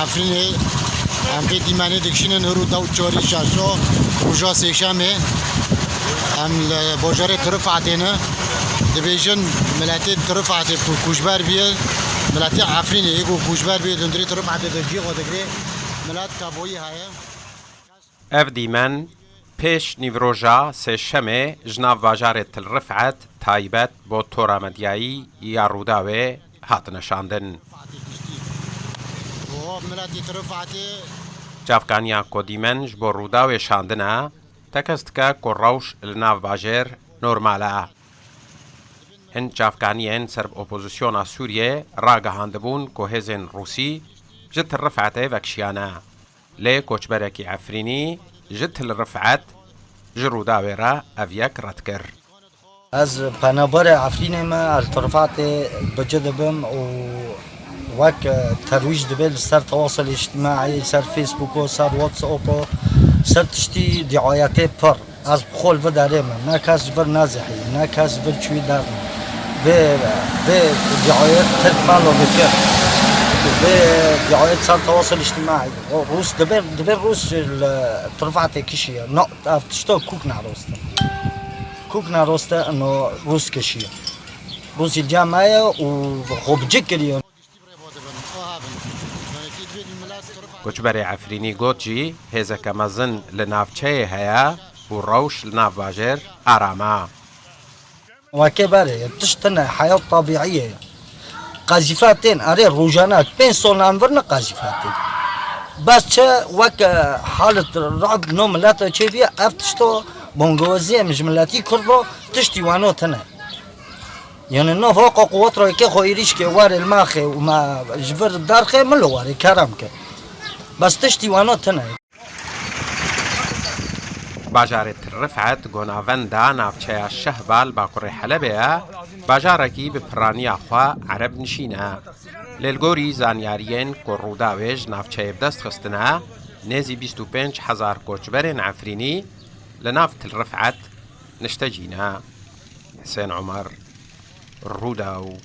عفرینه ام پی دیمانه دکشینن هرو داو چوری شاشو روژا سیشامه ام بوجاره طرف عتینه دبیجن ملتی طرف عتی کوشبر بیه ملتی عفرینه یکو کوشبر بیه دندری طرف عتی دجی قدری ملت کابویی های اف دیمن پیش نیوروژا سشمه جناب واجار تل رفعت تایبت با تورامدیایی یا روداوه هات نشاندن. جافکانیا کدیمن جبو روداوه شاندنه تکست که کروش لناو باجر نورماله. هن جافکانیان سرب اپوزیسیون سوریه راگهاندبون که هزین روسی جت رفعته وکشیانه. لی کوچبرکی عفرینی جت الرفعت جروداوی را اویک رد کر. از پنابر عفرین ما الطرفات بجذبهم وك ترويج دبل صار تواصل اجتماعي صار فيسبوك صار واتساب صار تشتي دعايات بر از بخول و داره من ناكاس بر نازحي ناكاس بر شوي دار و دعايات تلفالو بكر و دعايات صار تواصل اجتماعي روس دبل روس الطرفات كشيه نقط تشتو كوكنا روستا انه روس كشيه روس الجامعه وخوب جكريون کوچبر عفرینی گوتجی هزک مزن لنافچه هیا و روش لناف باجر آراما. وكبره تشتنا حياة طبيعية قاذفاتين أري روجانات بين صولان ورنا قاذفاتين بس وك حالة رعب نوم لا تشيفيا أفتشتو بونغوزية مجملاتي كردو تشتي وانو تنا يعني نو فوق قوات رويكي خويريش كي واري الماخي وما جبر الدارخي ملو واري كرامكي بس تشتي وانو تنا باجارت رفعت گوناوند دا نافچه شهبال باکوری حلبه باجارکی به پرانی آخوا عرب نشینه للگوری زانیارین که روداویج نافچه بدست خستنه نزی 25,000 کوچبرین عفرینی لنافت الرفعت نشتجینه. حسين عمر، روداو.